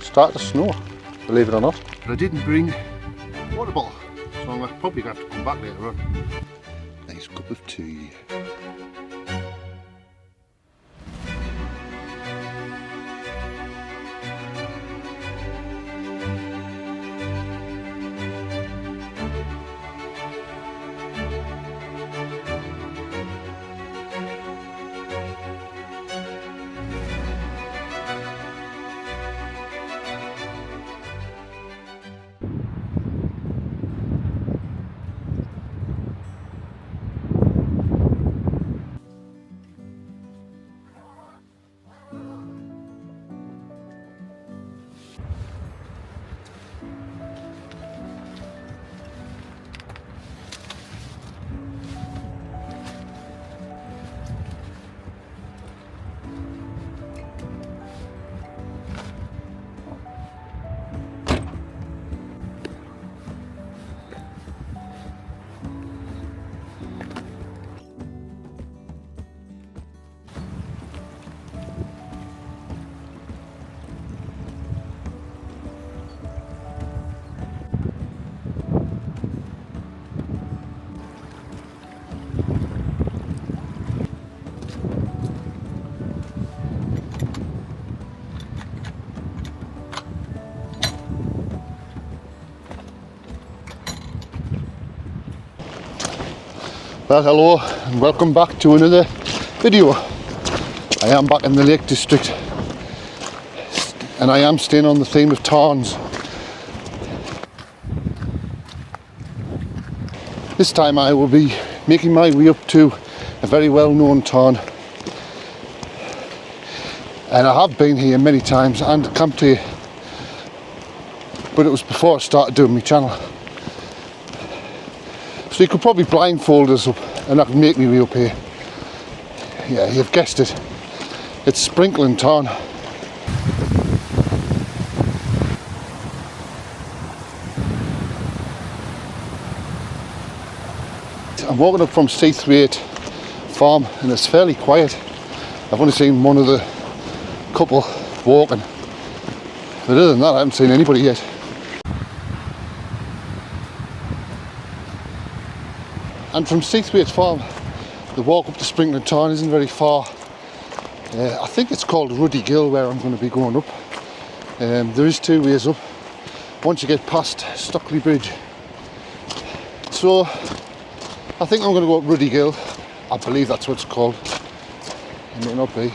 Start to snow, believe it or not. But I didn't bring water bottle, so I'm probably going to have to come back later on. Nice cup of tea. Well, hello and welcome back to another video. I am back in the Lake District and I am staying on the theme of tarns. This time I will be making my way up to a very well known tarn, and I have been here many times and camped here, but it was before I started doing my channel. So you could probably blindfold us up and I can make me way up here. Yeah, you've guessed it. It's Sprinkling Tarn. I'm walking up from C38 farm and it's fairly quiet. I've only seen one of the couple walking. But other than that, I haven't seen anybody yet. And from C38 farm, the walk up to Sprinkling Tarn isn't very far. I think it's called Ruddy Gill where I'm going to be going up. There is two ways up once you get past Stockley Bridge. So I think I'm going to go up Ruddy Gill. I believe that's what it's called. It may not be.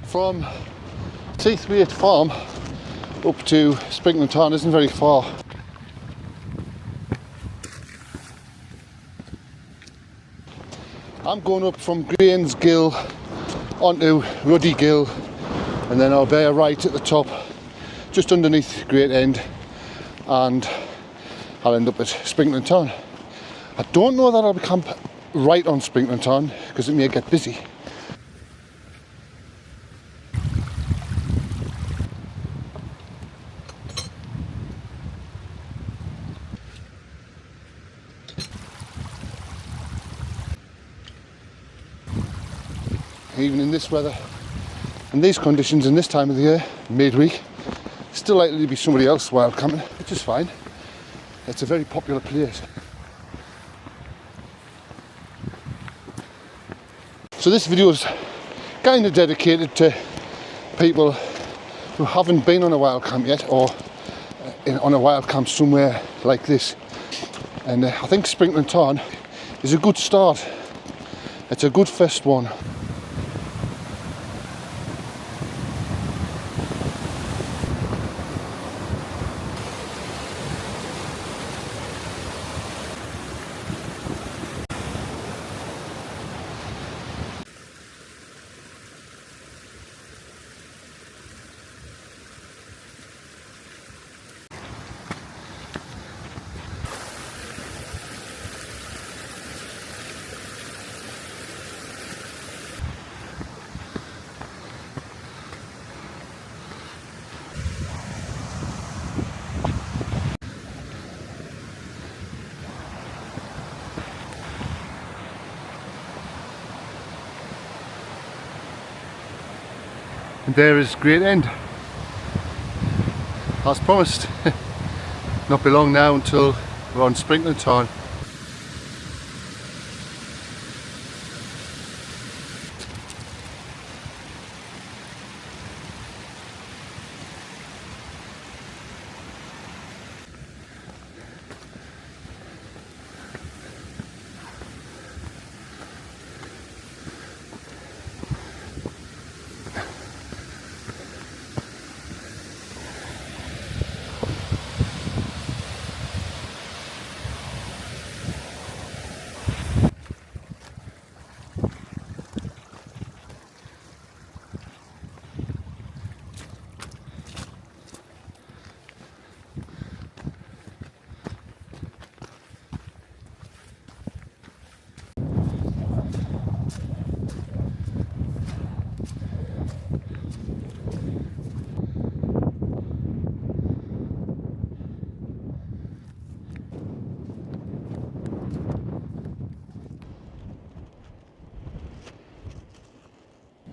From C38 farm up to Sprinkling Tarn isn't very far. I'm going up from Grange Gill onto Ruddy Gill, and then I'll bear right at the top just underneath Great End, and I'll end up at Sprinkling Tarn. I don't know that I'll camp right on Sprinkling Tarn because it may get busy. Even in this weather, in these conditions, in this time of the year, midweek, still likely to be somebody else wild camping, which is fine. It's a very popular place. So this video is kind of dedicated to people who haven't been on a wild camp yet, or on a wild camp somewhere like this. And I think Sprinkling Tarn is a good start. It's a good first one. And there is Great End, as promised. Not be long now until we're on Sprinkling Tarn.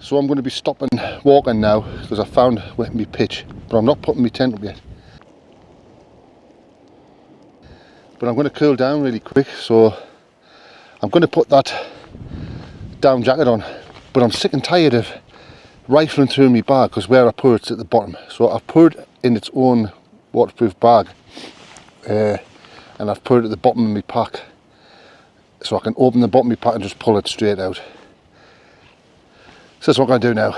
So I'm going to be stopping walking now because I found where my pitch, but I'm not putting my tent up yet. But I'm going to cool down really quick, so I'm going to put that down jacket on. But I'm sick and tired of rifling through my bag because where I put it's at the bottom. So I've put it in its own waterproof bag, and I've put it at the bottom of my pack, so I can open the bottom of my pack and just pull it straight out. So that's what I'm going to do now.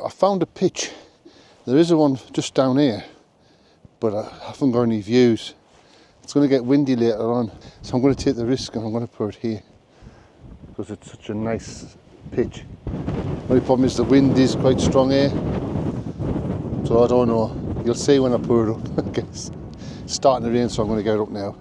I found a pitch. There is a one just down here, but I haven't got any views. It's going to get windy later on, so I'm going to take the risk and I'm going to put it here because it's such a nice pitch. The only problem is the wind is quite strong here, so I don't know. You'll see when I put it up. I guess it's starting to rain, so I'm going to get it up now.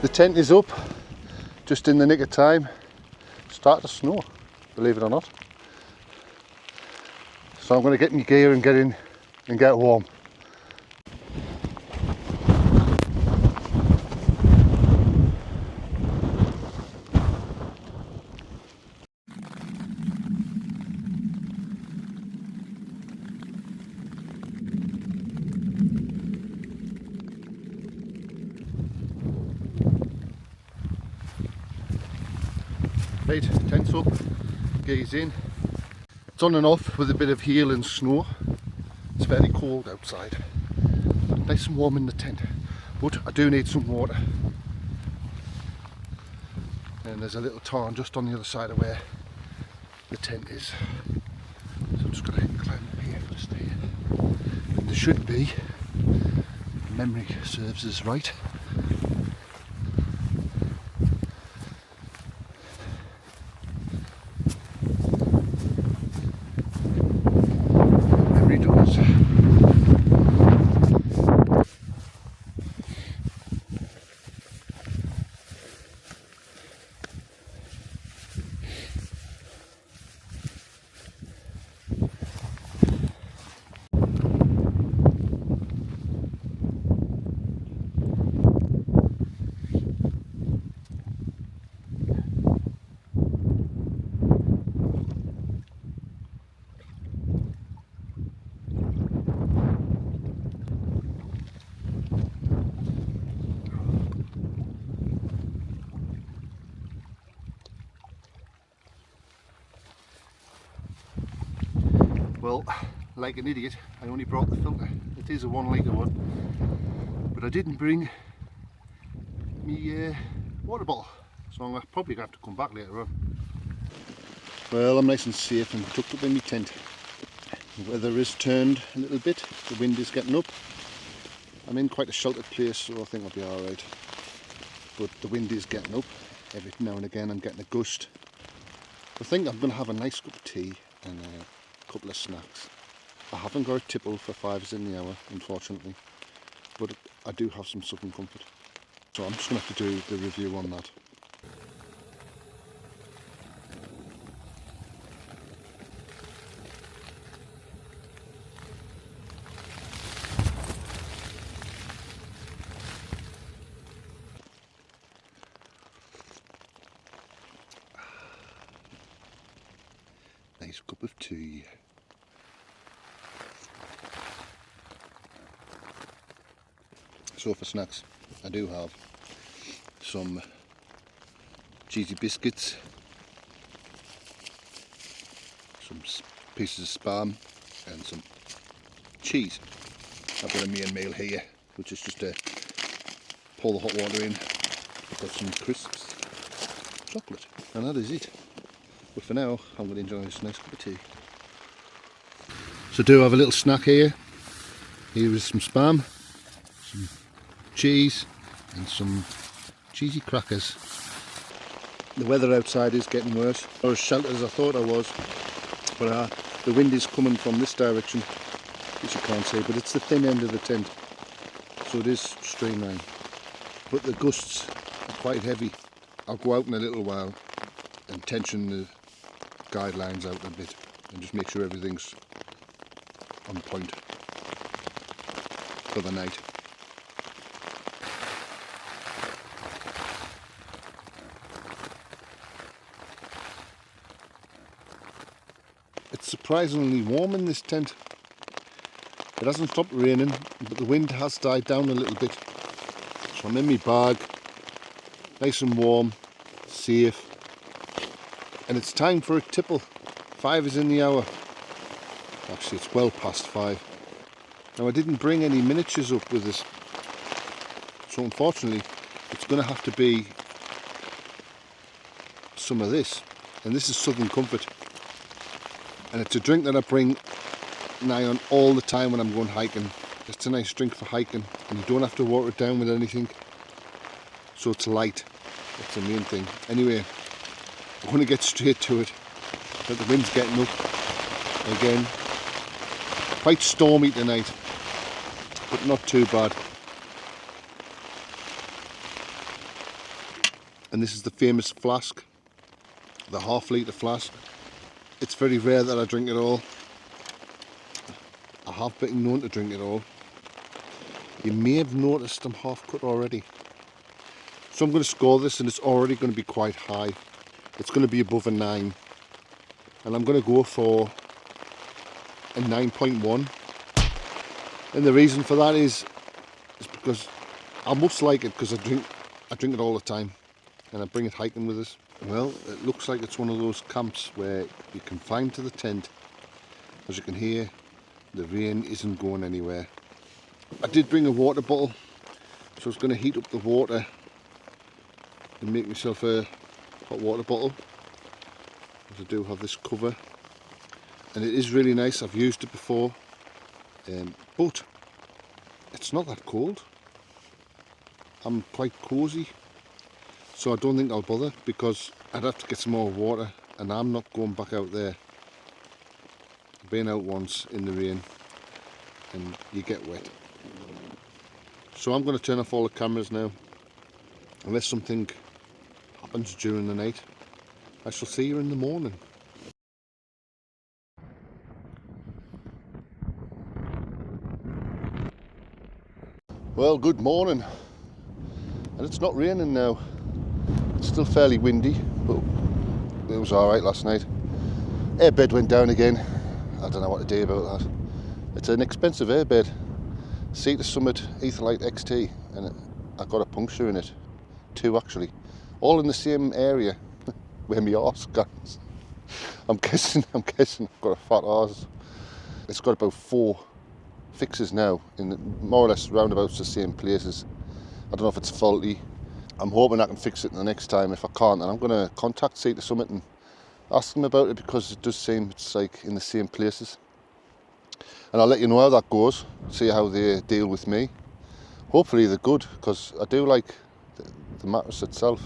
The tent is up, just in the nick of time. Start to snow, believe it or not. So I'm going to get my gear and get in and get warm. Right, tent's up, gear's in. It's on and off with a bit of hail and snow. It's very cold outside. Nice and warm in the tent, but I do need some water. And there's a little tarn just on the other side of where the tent is. So I'm just going to climb up here first here. And there should be, if memory serves us right, well, like an idiot, I only brought the filter. It is a 1 litre one, but I didn't bring me water bottle, so I'm probably going to have to come back later on. Well, I'm nice and safe and tucked up in my tent. The weather is turned a little bit, the wind is getting up. I'm in quite a sheltered place, so I think I'll be alright. But the wind is getting up. Every now and again I'm getting a gust. I think I'm going to have a nice cup of tea and a couple of snacks. I haven't got a tipple for 5s in the hour, unfortunately, but I do have some Southern Comfort. So I'm just going to have to do the review on that. Nice cup of tea. So for snacks, I do have some cheesy biscuits, some pieces of spam and some cheese. I've got a main meal here, which is just to pour the hot water in. I've got some crisps, chocolate, and that is it. But for now, I'm going to enjoy this nice cup of tea. So I do have a little snack here. Here is some spam, some cheese and some cheesy crackers. The weather outside is getting worse. Not as sheltered as I thought I was, but the wind is coming from this direction, which you can't see, but it's the thin end of the tent, so it is streamlined. But the gusts are quite heavy. I'll go out in a little while and tension the guidelines out a bit and just make sure everything's on point for the night. It's surprisingly warm in this tent. It hasn't stopped raining, but the wind has died down a little bit. So I'm in my bag, nice and warm, safe. And it's time for a tipple. 5 is in the hour. Actually, it's well past 5. Now, I didn't bring any miniatures up with us, so unfortunately it's going to have to be some of this. And this is Southern Comfort, and it's a drink that I bring nigh on all the time when I'm going hiking. It's a nice drink for hiking, and you don't have to water it down with anything, so it's light. That's the main thing. Anyway, I'm going to get straight to it. But the wind's getting up again. Quite stormy tonight, but not too bad. And this is the famous flask, the half-litre flask. It's very rare that I drink it all. I have been known to drink it all. You may have noticed I'm half cut already. So I'm going to score this, and it's already going to be quite high. It's going to be above a 9. And I'm going to go for a 9.1. And the reason for that is because I must like it, because I drink it all the time, and I bring it hiking with us. Well, it looks like it's one of those camps where you're confined to the tent. As you can hear, the rain isn't going anywhere. I did bring a water bottle, so I was going to heat up the water and make myself a hot water bottle. As I do have this cover, and it is really nice. I've used it before, but it's not that cold. I'm quite cosy, so I don't think I'll bother, because I'd have to get some more water, and I'm not going back out there. I've been out once in the rain and you get wet. So I'm going to turn off all the cameras now, unless something happens during the night. I shall see you in the morning. Well, good morning, and it's not raining now. It's still fairly windy, but it was alright last night. Airbed went down again. I don't know what to do about that. It's an expensive airbed, Sea to Summit Etherlite XT, and I got a puncture in it, 2 actually, all in the same area where my arse goes. I'm guessing I've got a fat arse. It's got about 4 fixes now, in more or less roundabouts the same places. I don't know if it's faulty. I'm hoping I can fix it the next time. If I can't, then I'm going to contact Sea to Summit and ask them about it, because it does seem it's like in the same places. And I'll let you know how that goes, see how they deal with me. Hopefully they're good, because I do like the mattress itself.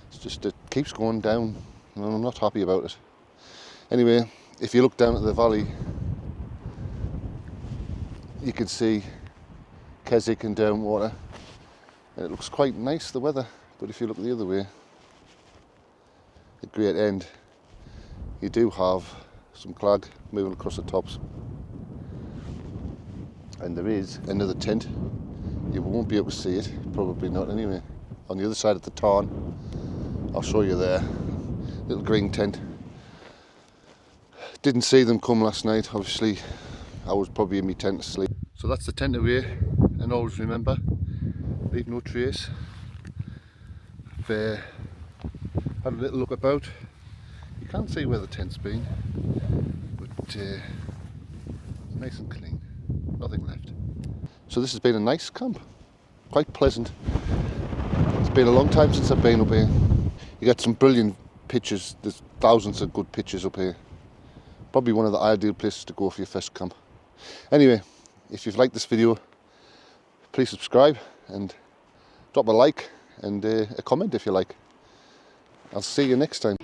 It's just, it keeps going down, and I'm not happy about it. Anyway, if you look down at the valley, you can see Keswick and Downwater, and it looks quite nice, the weather. But if you look the other way, at Great End, you do have some clag moving across the tops. And there is another tent. You won't be able to see it, probably not anyway. On the other side of the Tarn, I'll show you there, little green tent. Didn't see them come last night, obviously. I was probably in my tent asleep. So that's the tent away, and always remember, leave no trace. I've had a little look about. You can't see where the tent's been, but it's nice and clean, nothing left. So this has been a nice camp, quite pleasant. It's been a long time since I've been up here. You get some brilliant pictures, there's thousands of good pictures up here. Probably one of the ideal places to go for your first camp. Anyway, if you've liked this video, please subscribe and drop a like and a comment if you like. I'll see you next time.